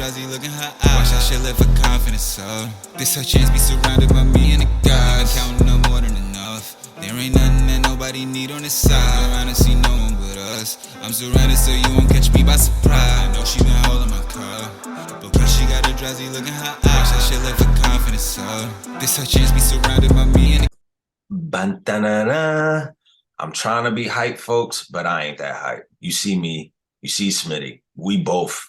drowsy, look in her eyes. Watch that shit live for confidence, so this her chance, be surrounded by me and the guys. Counting up more than enough. There ain't nothing that nobody need on this side. Around and see no one but us. I'm surrounded so you won't catch me by surprise. I know she been holding my cup, because she got a drowsy look in her eyes. Watch that shit live for confidence, so this her chance, be surrounded by me and the Bantanana. I'm trying to be hype, folks, but I ain't that hype. You see me, you see Smitty. We both,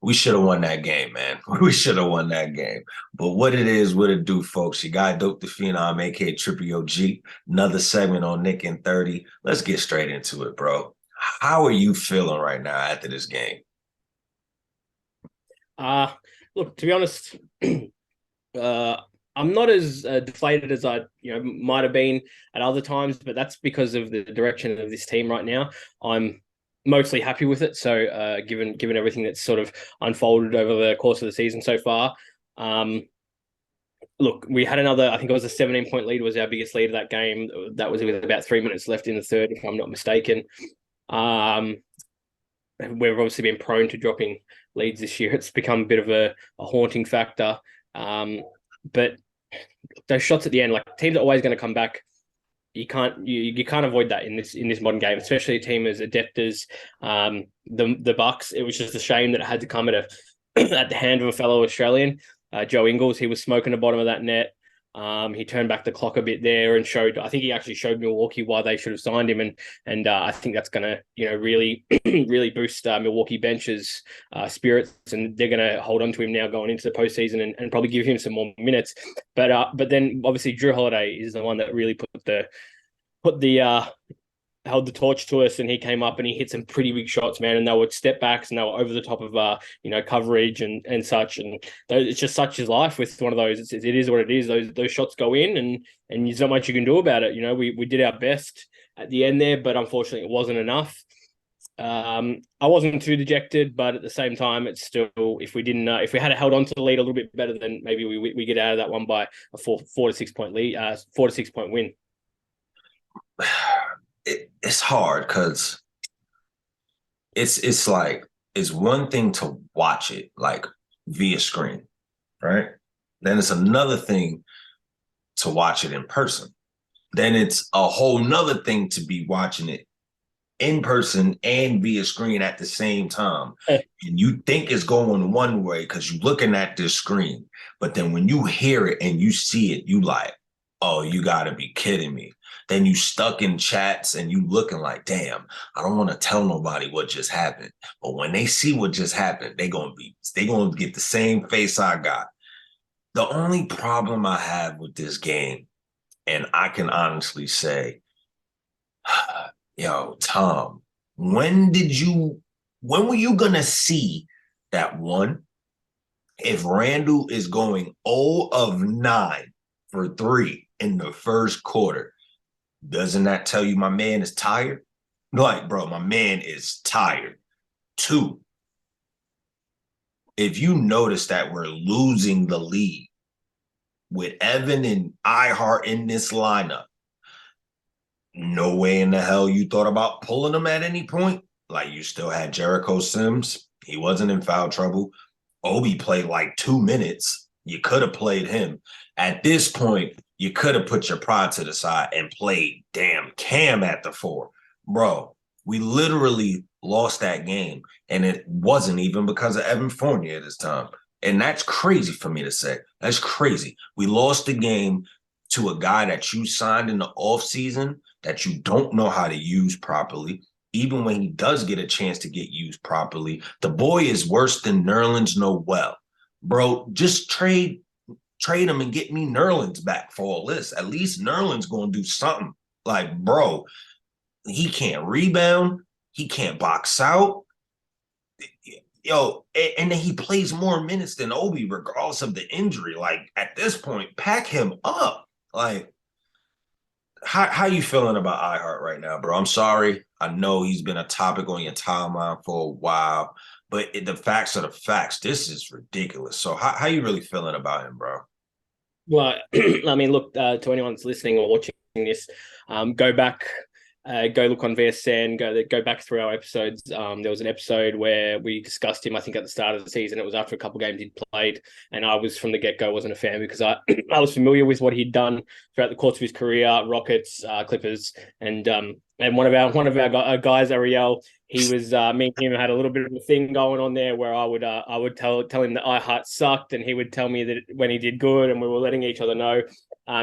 we should have won that game, man. We should have won that game. But what it is, what it do, folks. You got Dope the Phenom, aka Trippy OG. Another segment on KnickN30. Let's get straight into it, bro. How are you feeling right now after this game? Look, to be honest, I'm not as deflated as I might have been at other times, but that's because of the direction of this team right now. I'm mostly happy with it. So given everything that's sort of unfolded over the course of the season so far, look, we had another, I think it was a 17-point lead was our biggest lead of that game. That was with about 3 minutes left in the third, if I'm not mistaken. We've obviously been prone to dropping leads this year. It's become a bit of a haunting factor. But those shots at the end, like, teams are always going to come back. You can't avoid that in this modern game, especially a team as adept as the Bucks. It was just a shame that it had to come at the hand of a fellow Australian, Joe Ingles. He was smoking the bottom of that net. He turned back the clock a bit there and I think he actually showed Milwaukee why they should have signed him, and I think that's going to really really boost Milwaukee bench's spirits, and they're going to hold on to him now going into the postseason and probably give him some more minutes. But then obviously Drew Holiday is the one that really held the torch to us, and he came up and he hit some pretty big shots, man, and they were step backs and they were over the top of coverage and such, and it's just such is life with one of those. It is what it is. Those shots go in, and there's not much you can do about it. We did our best at the end there, but unfortunately it wasn't enough. I wasn't too dejected, but at the same time, it's still, if we had held on to the lead a little bit better, then maybe we get out of that one by a 4 to 6 point lead, 4 to 6 point win. It's hard because it's like, it's one thing to watch it like via screen, right? Then it's another thing to watch it in person. Then it's a whole nother thing to be watching it in person and via screen at the same time. And you think it's going one way because you're looking at this screen, but then when you hear it and you see it, you like, oh, you gotta be kidding me. Then you stuck in chats and you looking like, damn, I don't want to tell nobody what just happened. But when they see what just happened, they gonna get the same face I got. The only problem I have with this game, and I can honestly say, yo, Tom, when were you gonna see that one? If Randle is going 0 of 9 for 3 in the first quarter, doesn't that tell you my man is tired? Like, bro, my man is tired. 2, if you notice that we're losing the lead with Evan and IHart in this lineup, no way in the hell you thought about pulling them at any point. Like, you still had Jericho Sims. He wasn't in foul trouble. Obi played like 2 minutes. You could have played him. At this point, you could have put your pride to the side and played damn Cam at the 4. Bro, we literally lost that game, and it wasn't even because of Evan Fournier this time. And that's crazy for me to say. That's crazy. We lost the game to a guy that you signed in the offseason that you don't know how to use properly. Even when he does get a chance to get used properly, the boy is worse than Nerlens Noel. Bro, just trade him and get me Nerlens back for all this. At least Nerlens going to do something. Like, bro, he can't rebound. He can't box out. Yo, and then he plays more minutes than Obi regardless of the injury. Like, at this point, pack him up. Like, how you feeling about IHart right now, bro? I'm sorry. I know he's been a topic on your timeline for a while, but the facts are the facts. This is ridiculous. So how you really feeling about him, bro? Well, I mean, look, to anyone that's listening or watching this, go back go look on VSN, go back through our episodes. There was an episode where we discussed him, I think, at the start of the season. It was after a couple of games he'd played, and I was from the get-go wasn't a fan because I I was familiar with what he'd done throughout the course of his career, Rockets, Clippers, and one of our guys, Ariel, he was me and him had a little bit of a thing going on there where I would tell him that IHart sucked, and he would tell me that when he did good, and we were letting each other know.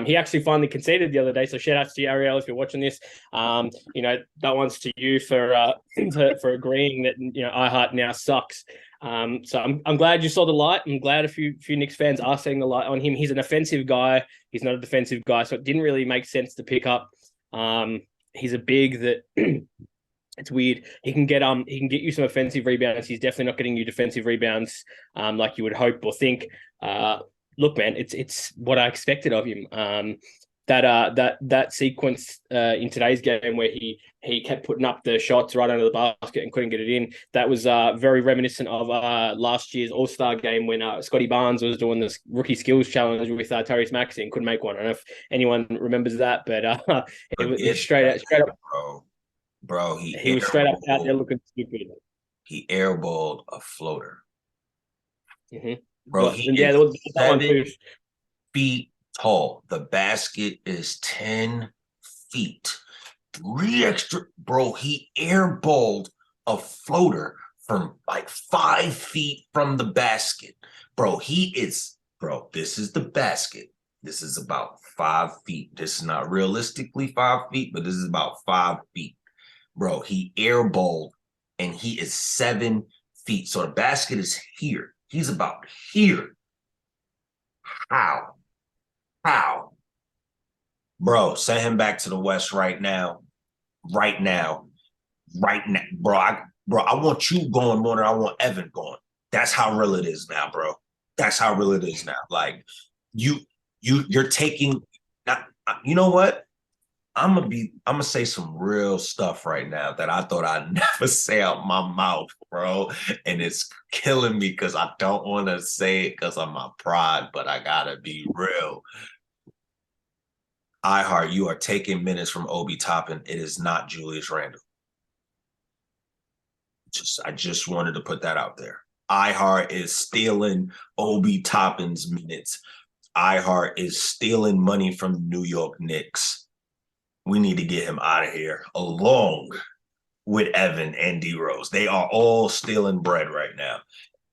He actually finally conceded the other day, so shout outs to you, Ariel, if you're watching this. That one's to you for agreeing that IHart now sucks. So I'm glad you saw the light. I'm glad a few Knicks fans are seeing the light on him. He's an offensive guy. He's not a defensive guy, so it didn't really make sense to pick up. He's a big that it's weird. He can get you some offensive rebounds. He's definitely not getting you defensive rebounds like you would hope or think. Look, man, it's what I expected of him. That sequence in today's game where he kept putting up the shots right under the basket and couldn't get it in. That was very reminiscent of last year's All-Star game when Scotty Barnes was doing this rookie skills challenge with Tyrese Maxey and couldn't make one. I don't know if anyone remembers that, but it was straight up, bro. He was straight up out there looking stupid. He airballed a floater. Mm-hmm. Bro, he is 7 feet tall. The basket is 10 feet. 3 extra. Bro, he airballed a floater from like 5 feet from the basket. Bro, this is the basket. This is about 5 feet. This is not realistically 5 feet, but this is about 5 feet. Bro, he airballed and he is 7 feet. So the basket is here. He's about here. How? Bro, send him back to the West right now. Right now. Bro, I want you going more than I want Evan going. That's how real it is now, bro. That's how real it is now. Like, you're taking, you know what? I'm gonna say some real stuff right now that I thought I'd never say out my mouth, bro. And it's killing me because I don't want to say it because of my pride, but I gotta be real. IHart, you are taking minutes from Obi Toppin. It is not Julius Randle. I just wanted to put that out there. IHart is stealing Obi Toppin's minutes. IHart is stealing money from the New York Knicks. We need to get him out of here, along with Evan and D Rose. They are all stealing bread right now.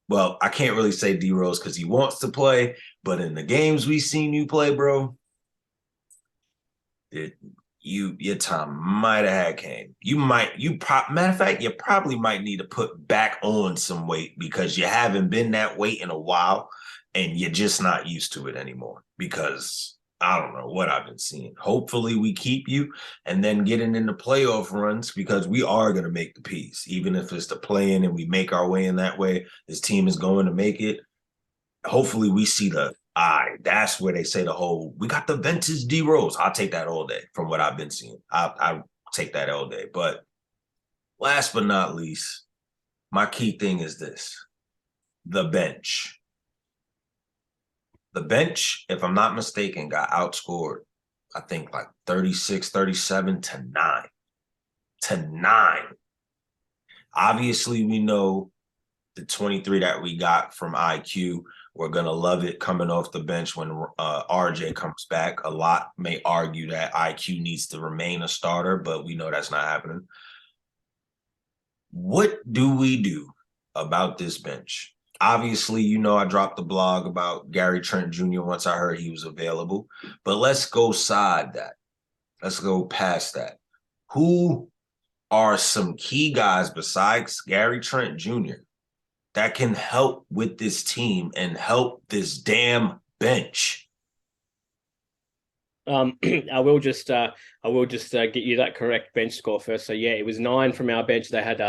Well, I can't really say D Rose because he wants to play, but in the games we've seen you play, bro, your time might have had came. Matter of fact, you probably might need to put back on some weight because you haven't been that weight in a while, and you're just not used to it anymore because I don't know what I've been seeing. Hopefully we keep you and then getting into playoff runs because we are going to make the piece. Even if it's the play-in and we make our way in that way, this team is going to make it. Hopefully we see the eye. That's where they say we got the vintage D Rose. I'll take that all day from what I've been seeing. I'll take that all day. But last but not least, my key thing is this. The bench. The bench, if I'm not mistaken, got outscored, I think, like 36-37 to 9. Obviously, we know the 23 that we got from IQ. We're going to love it coming off the bench when RJ comes back. A lot may argue that IQ needs to remain a starter, but we know that's not happening. What do we do about this bench? Obviously, I dropped the blog about Gary Trent Jr. once I heard he was available. But let's go side that. Let's go past that. Who are some key guys besides Gary Trent Jr. that can help with this team and help this damn bench? I will just get you that correct bench score first. So yeah, it was 9 from our bench. They had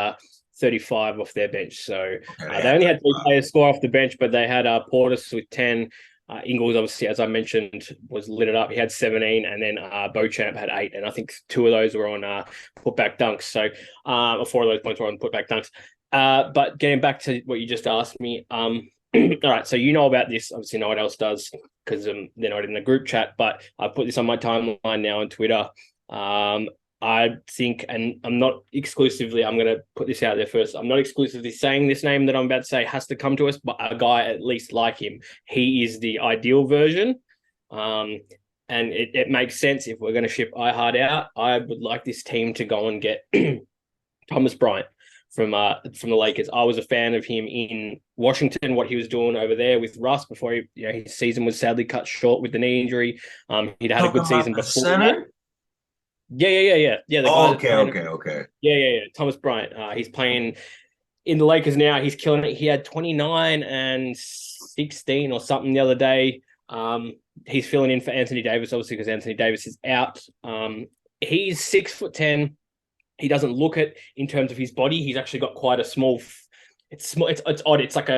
35 off their bench. So they only had 3 players score off the bench, but they had Portis with 10. Ingles, obviously, as I mentioned, was lit it up. He had 17, and then Beauchamp had 8, and I think 2 of those were on putback dunks. So, or 4 of those points were on putback dunks. But getting back to what you just asked me, all right, so you know about this. Obviously, no one else does because they're not in the group chat, but I put this on my timeline now on Twitter. I think, and I'm not exclusively, I'm going to put this out there first. I'm not exclusively saying this name that I'm about to say has to come to us, but a guy at least like him. He is the ideal version. And it makes sense if we're going to ship IHart out. I would like this team to go and get Thomas Bryant from the Lakers. I was a fan of him in Washington, what he was doing over there with Russ before his season was sadly cut short with the knee injury. He'd had a good season before that. Yeah. The guy. Okay. Yeah. Thomas Bryant. He's playing in the Lakers now. He's killing it. He had 29 and 16 or something the other day. He's filling in for Anthony Davis, obviously, because Anthony Davis is out. He's 6'10". He doesn't look it in terms of his body. He's actually got quite a small. It's small. It's odd. It's like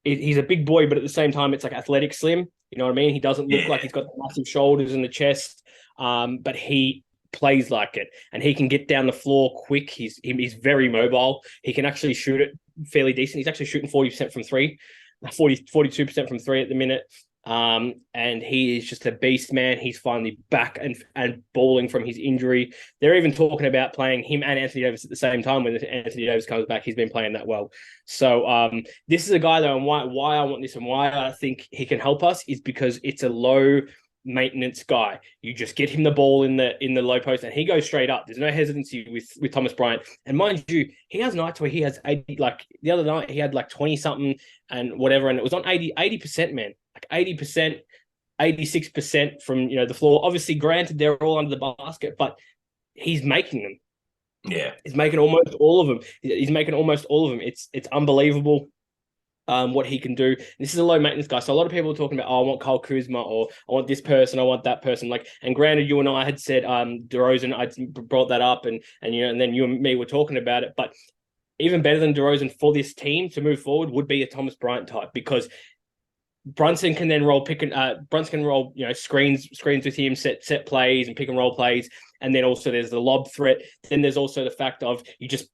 he's a big boy, but at the same time, it's like athletic slim. You know what I mean? He doesn't look like he's got massive shoulders and the chest. But he plays like it, and he can get down the floor quick. He's very mobile. He can actually shoot it fairly decent. He's actually shooting 40% from three, 42% from three at the minute. And he is just a beast, man. He's finally back and balling from his injury. They're even talking about playing him and Anthony Davis at the same time. When Anthony Davis comes back, he's been playing that well. So this is a guy though, and why I want this and why I think he can help us is because it's a low maintenance guy. You just get him the ball in the low post and he goes straight up. There's no hesitancy with Thomas Bryant. And mind you, he has nights where he has 80, like the other night he had like 20 something and whatever, and it was on 80%, man. Like 80%, 86% from the floor. Obviously, granted, they're all under the basket, but he's making them. Yeah. He's making almost all of them. It's unbelievable. What he can do. This is a low maintenance guy. So a lot of people are talking about, I want Kyle Kuzma, or I want this person, I want that person. And granted, you and I had said DeRozan, I brought that up, and then you and me were talking about it. But even better than DeRozan for this team to move forward would be a Thomas Bryant type, because Brunson can then roll screens with him, set plays and pick and roll plays. And then also there's the lob threat. Then there's also the fact of you just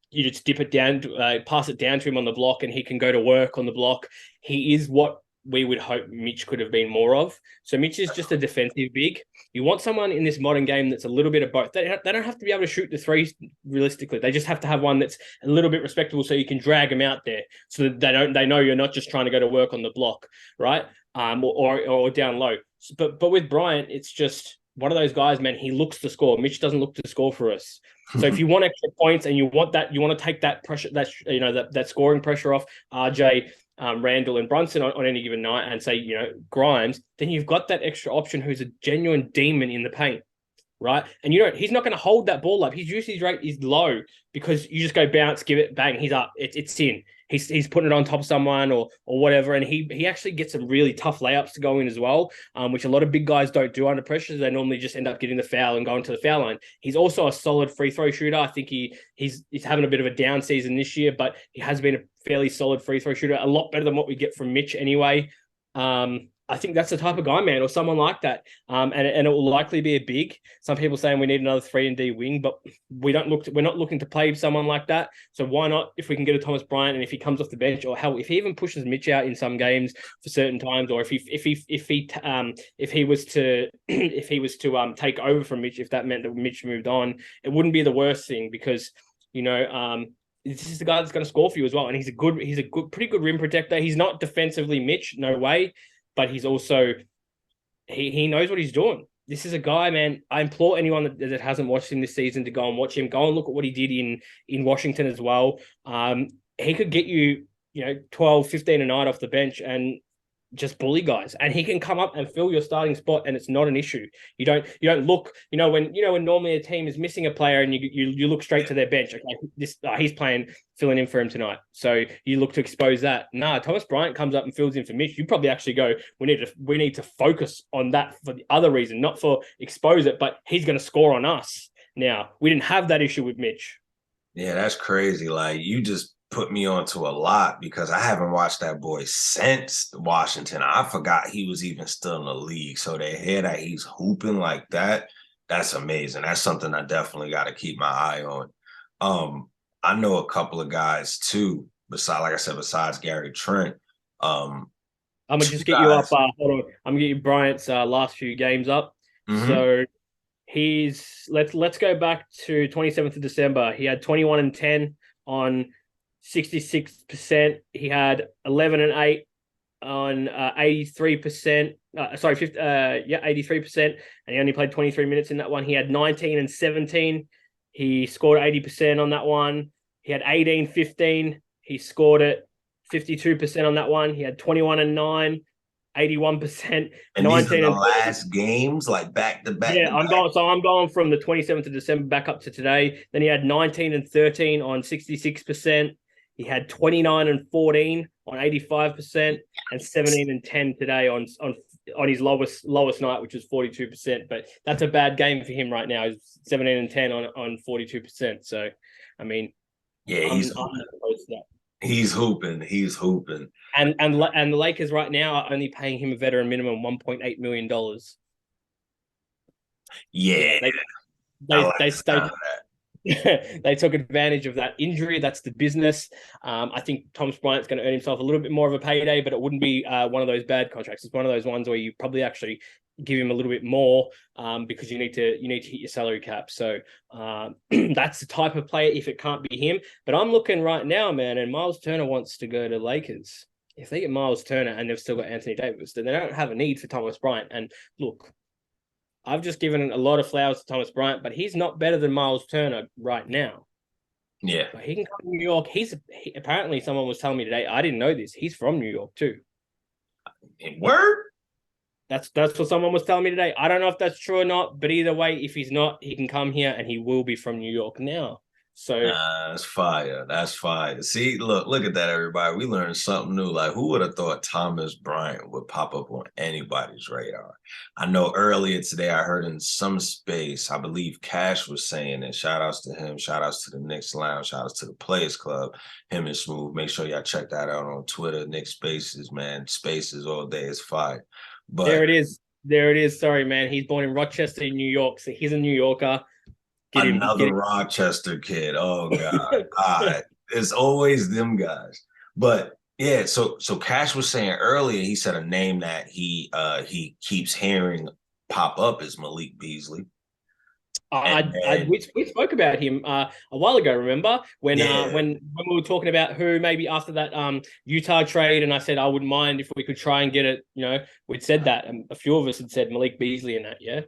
dip it down, pass it down to him on the block, and he can go to work on the block. He is what we would hope Mitch could have been more of. So Mitch is just a defensive big. You want someone in this modern game that's a little bit of both. They don't have to be able to shoot the threes realistically. They just have to have one that's a little bit respectable, so you can drag them out there, so that they know you're not just trying to go to work on the block, right? Or down low. But with Bryant, it's just one of those guys, man. He looks to score. Mitch doesn't look to score for us. So if you want extra points and you want to take that pressure, that scoring pressure off RJ, Randle and Brunson on any given night, and say Grimes, then you've got that extra option who's a genuine demon in the paint, right? And he's not going to hold that ball up. His usage rate is low because you just go bounce, give it, bang, he's up. It's in. He's putting it on top of someone or whatever, and he actually gets some really tough layups to go in as well, which a lot of big guys don't do under pressure. They normally just end up getting the foul and going to the foul line. He's also a solid free throw shooter. I think he's having a bit of a down season this year, but he has been a fairly solid free throw shooter, a lot better than what we get from Mitch anyway. I think that's the type of guy, man, or someone like that. And it will likely be a big. Some people saying we need another 3-and-D wing, but we're not looking to play someone like that. So why not, if we can get a Thomas Bryant, and if he comes off the bench, or hell, if he even pushes Mitch out in some games for certain times, or if he was to take over from Mitch, if that meant that Mitch moved on, it wouldn't be the worst thing, because this is the guy that's going to score for you as well, and he's a pretty good rim protector. He's not defensively Mitch, no way. But he's also, he knows what he's doing. This is a guy, man. I implore anyone that hasn't watched him this season to go and watch him. Go and look at what he did in Washington as well. He could get you, 12, 15 a night off the bench and just bully guys, and he can come up and fill your starting spot, and it's not an issue. You don't look, when normally a team is missing a player and you look straight to their bench. Okay, he's filling in for him tonight, so you look to expose that. Thomas Bryant comes up and fills in for Mitch. You probably actually go, we need to focus on that for the other reason, not for expose it, but he's going to score on us. Now, we didn't have that issue with Mitch. Yeah, that's crazy. Like, you just put me onto a lot, because I haven't watched that boy since Washington. I forgot he was even still in the league. So to hear that he's hooping like that, that's amazing. That's something I definitely got to keep my eye on. I know a couple of guys too, besides Gary Trent. I'm gonna just get you up. Hold on, I'm gonna get you Bryant's last few games up. Mm-hmm. So let's go back to 27th of December. He had 21 and 10 on 66%. He had 11 and 8 on 83%. 83%. And he only played 23 minutes in that one. He had 19 and 17. He scored 80% on that one. He had 18-15. He scored it 52% on that one. He had 21 and 9, 81%. And 19 these are the and last games, like back to back. I'm going from the 27th of December back up to today. Then he had 19 and 13 on 66%. He had 29 and 14 on 85%, and 17 and 10 today on his lowest night, which was 42%. But that's a bad game for him right now. He's 17 and 10 on 42%. So, I mean, yeah, he's hooping. He's hooping. And the Lakers right now are only paying him a veteran minimum $1.8 million. Yeah, they took advantage of that injury. That's the business. I think Thomas Bryant's going to earn himself a little bit more of a payday, but it wouldn't be one of those bad contracts. It's one of those ones where you probably actually give him a little bit more because you need to hit your salary cap. So that's the type of player if it can't be him. But I'm looking right now, man, and Miles Turner wants to go to Lakers. If they get Miles Turner and they've still got Anthony Davis, then they don't have a need for Thomas Bryant. And look, I've just given a lot of flowers to Thomas Bryant, but he's not better than Miles Turner right now. Yeah. But he can come to New York. Apparently someone was telling me today, I didn't know this, he's from New York too. Word? That's what someone was telling me today. I don't know if that's true or not, but either way, if he's not, he can come here and he will be from New York now. So that's fire. That's fire. See, look at that, everybody. We learned something new. Like, who would have thought Thomas Bryant would pop up on anybody's radar? I know earlier today I heard in some space, I believe Cash was saying it. Shout outs to him. Shout outs to the Knicks Lounge. Shout outs to the Players Club. Him and Smooth. Make sure y'all check that out on Twitter. Knicks Spaces, man. Spaces all day. It's fire. But there it is. Sorry, man. He's born in Rochester, New York. So he's a New Yorker. Another Rochester kid. Oh God. It's always them guys. But yeah, so Cash was saying earlier, he said a name that he keeps hearing pop up is Malik Beasley. We spoke about him a while ago. Remember when we were talking about who maybe after that Utah trade, and I said I wouldn't mind if we could try and get it. You know, we'd said that, and a few of us had said Malik Beasley in that. Yeah.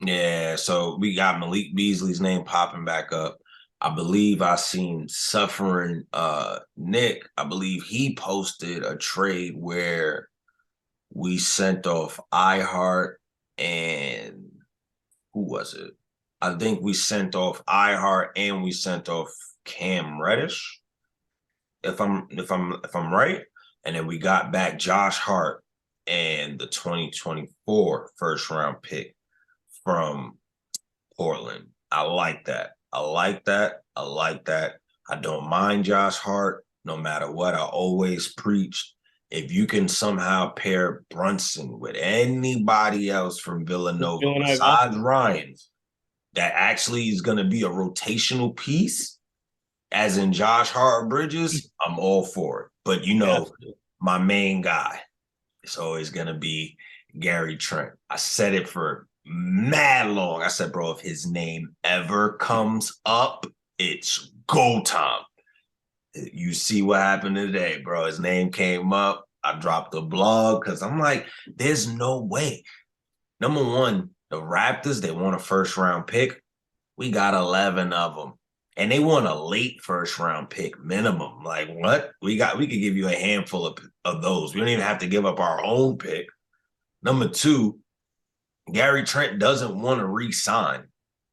Yeah, so we got Malik Beasley's name popping back up. I believe I seen Suffering Nick. I believe he posted a trade where we sent off IHart and who was it? I think we sent off IHart and we sent off Cam Reddish, if I'm right. And then we got back Josh Hart and the 2024 first round pick from Portland. I like that. I don't mind Josh Hart. No matter what, I always preach, if you can somehow pair Brunson with anybody else from Villanova besides Ryan, that actually is going to be a rotational piece, as in Josh Hart Bridges, I'm all for it. But my main guy, it's always going to be Gary Trent. I said it for mad long. I said, bro, if his name ever comes up, it's go time. You see what happened today, bro. His name came up. I dropped the blog because I'm like, there's no way. Number one, the Raptors, they want a first round pick. We got 11 of them. And they want a late first round pick minimum. Like, what? We could give you a handful of those. We don't even have to give up our own pick. Number two, Gary Trent doesn't want to re-sign.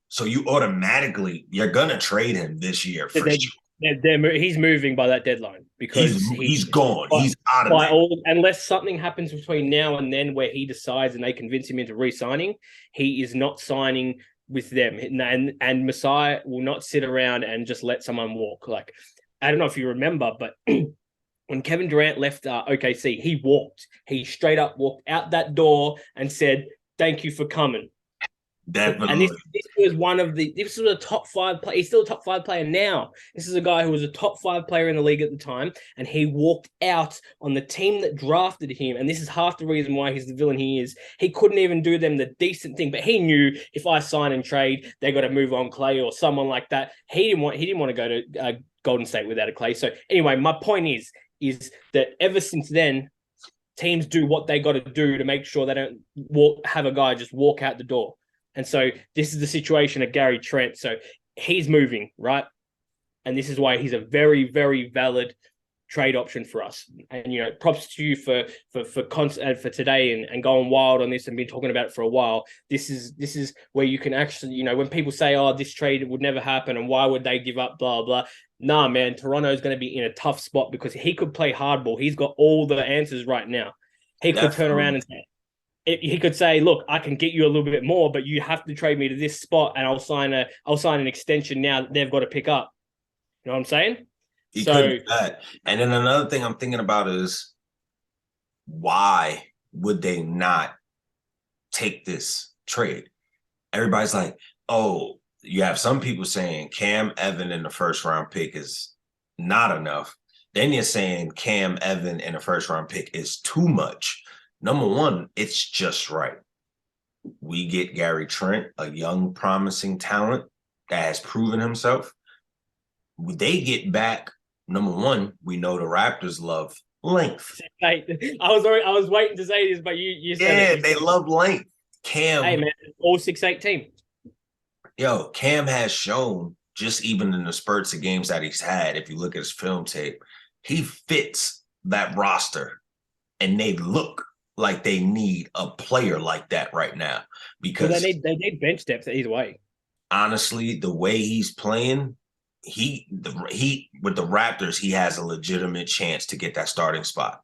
So you're going to trade him this year for sure. He's moving by that deadline because he's gone. He's out of there. Unless something happens between now and then where he decides and they convince him into re-signing, he is not signing with them. And Masai will not sit around and just let someone walk. Like, I don't know if you remember, but when Kevin Durant left OKC, he walked. He straight up walked out that door and said, "Thank you for coming." Definitely. And this was a top 5 player. He's still a top 5 player now. This is a guy who was a top 5 player in the league at the time, and he walked out on the team that drafted him. And this is half the reason why he's the villain he is. He couldn't even do them the decent thing, but he knew if I sign and trade, they got to move on Clay or someone like that. He didn't want to go to Golden State without a Clay. So anyway, my point is that ever since then, teams do what they got to do to make sure they don't have a guy just walk out the door. And so this is the situation of Gary Trent. So he's moving, right? And this is why he's a very, very valid trade option for us. And, props to you for today and going wild on this and been talking about it for a while. This is where you can actually, when people say, oh, this trade would never happen and why would they give up, blah, blah. Nah, man, Toronto's going to be in a tough spot because he could play hardball. He's got all the answers right now. He could turn around and say, he could say, look, I can get you a little bit more, but you have to trade me to this spot and I'll sign an extension now that they've got to pick up. You know what I'm saying? He could do that. And then another thing I'm thinking about is why would they not take this trade? Everybody's like, oh, you have some people saying Cam Evan in the first round pick is not enough. Then you're saying Cam Evan in a first round pick is too much. Number one, it's just right. We get Gary Trent, a young, promising talent that has proven himself. They get back, number one, we know the Raptors love length. I was waiting to say this, but you said they love length. Cam, hey man, all 6'8" team. Yo, Cam has shown, just even in the spurts of games that he's had, if you look at his film tape, he fits that roster, and they look like they need a player like that right now because they need bench depth either way. Honestly, the way he's playing, he with the Raptors, he has a legitimate chance to get that starting spot.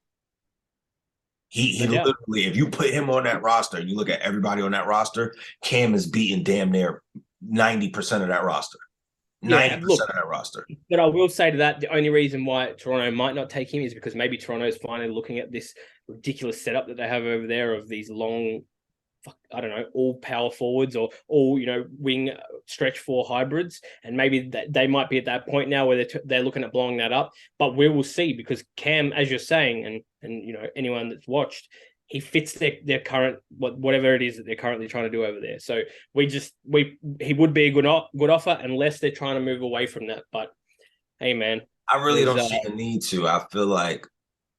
He literally, if you put him on that roster, you look at everybody on that roster, Cam is beating damn near 90% of that roster. 90% of that roster. But I will say to that, the only reason why Toronto might not take him is because maybe Toronto's finally looking at this ridiculous setup that they have over there of these long, I don't know, all power forwards or all, wing stretch 4 hybrids. And maybe they might be at that point now where they're looking at blowing that up. But we will see because Cam, as you're saying, and anyone that's watched, he fits their current whatever it is that they're currently trying to do over there. So he would be a good offer unless they're trying to move away from that. But hey, man, I really don't see the need to. I feel like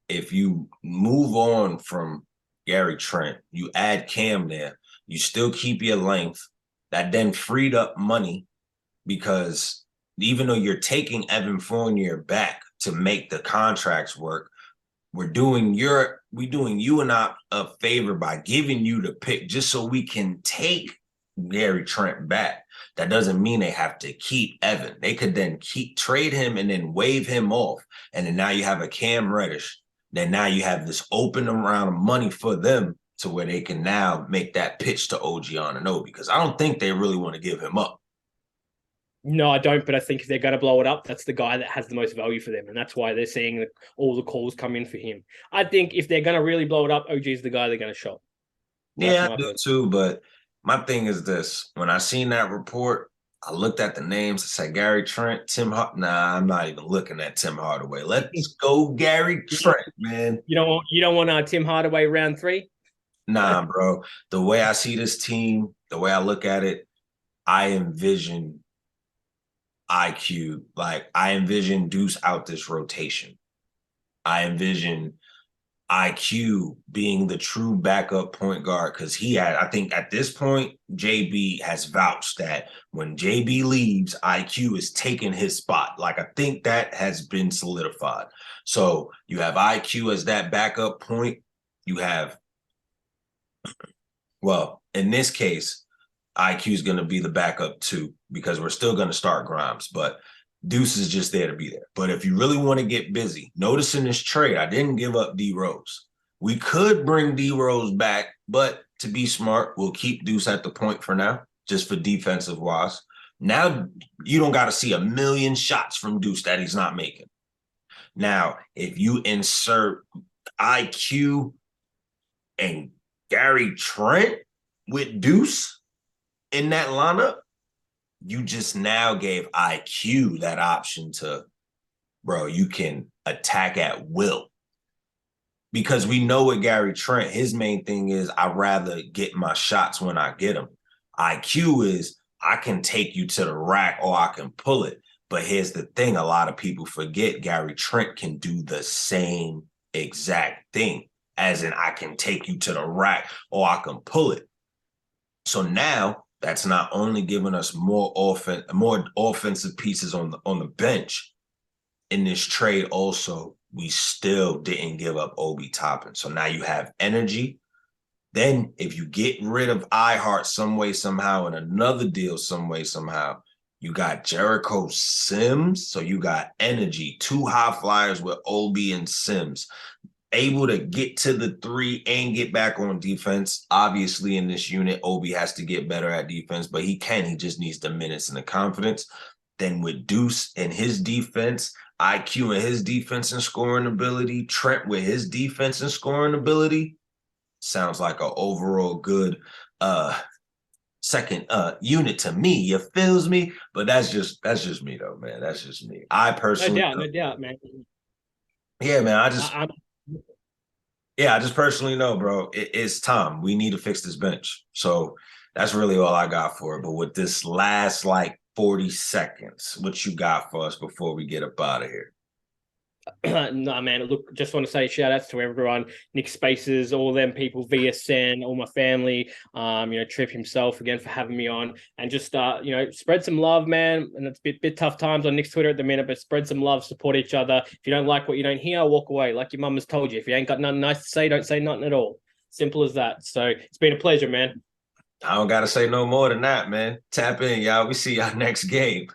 if you move on from Gary Trent, you add Cam there, you still keep your length. That then freed up money because even though you're taking Evan Fournier back to make the contracts work, we're doing you and I a favor by giving you the pick just so we can take Gary Trent back. That doesn't mean they have to keep Evan. They could then trade him and then waive him off. And then now you have a Cam Reddish. Then now you have this open amount of money for them to where they can now make that pitch to OG Anunoby because I don't think they really want to give him up. No, I don't. But I think if they're going to blow it up, that's the guy that has the most value for them. And that's why they're seeing all the calls come in for him. I think if they're going to really blow it up, OG is the guy they're going to shop. Yeah, I do too. But my thing is this. When I seen that report, I looked at the names. I said, Gary Trent, Tim Hardaway. Nah, I'm not even looking at Tim Hardaway. Let's go Gary Trent, man. You don't want Tim Hardaway round 3? Nah, bro. The way I see this team, the way I look at it, I envision IQ. Like, I envision Deuce out this rotation. I envision IQ being the true backup point guard because I think at this point, JB has vouched that when JB leaves, IQ is taking his spot. Like, I think that has been solidified. So you have IQ as that backup point. You have, well, in this case, IQ is going to be the backup too because we're still going to start Grimes, but Deuce is just there to be there. But if you really want to get busy, notice in this trade, I didn't give up D Rose. We could bring D Rose back, but to be smart, we'll keep Deuce at the point for now, just for defensive wise. Now you don't got to see a million shots from Deuce that he's not making. Now, if you insert IQ and Gary Trent with Deuce in that lineup, you just now gave IQ that option to, bro, you can attack at will. Because we know with Gary Trent, his main thing is I'd rather get my shots when I get them. IQ is I can take you to the rack or I can pull it. But here's the thing, a lot of people forget Gary Trent can do the same exact thing, as in I can take you to the rack or I can pull it. So now that's not only giving us more offensive pieces on the bench. In this trade also, we still didn't give up Obi Toppin. So now you have energy. Then if you get rid of IHart some way, somehow, in another deal some way, somehow, you got Jericho Sims. So you got energy, 2 high flyers with Obi and Sims, able to get to the 3 and get back on defense. Obviously, in this unit, Obi has to get better at defense, but he just needs the minutes and the confidence. Then with Deuce and his defense, IQ and his defense and scoring ability, Trent with his defense and scoring ability, sounds like an overall good second unit to me. You feels me? But that's just me though, man. That's just me. I personally, no doubt, man. Yeah, man. I just personally know, bro. It's time. We need to fix this bench. So that's really all I got for it. But with this last 40 seconds, what you got for us before we get up out of here? No, man. Look, just want to say shout outs to everyone, Nick Spaces, all them people, VSN, all my family, Trip himself again for having me on, and just spread some love, man. And it's a bit tough times on Nick's Twitter at the minute, but spread some love, support each other. If you don't like what you don't hear, walk away. Like your mum has told you, if you ain't got nothing nice to say, don't say nothing at all. Simple as that. So it's been a pleasure, man. I don't gotta say no more than that, man. Tap in, y'all. We see y'all next game.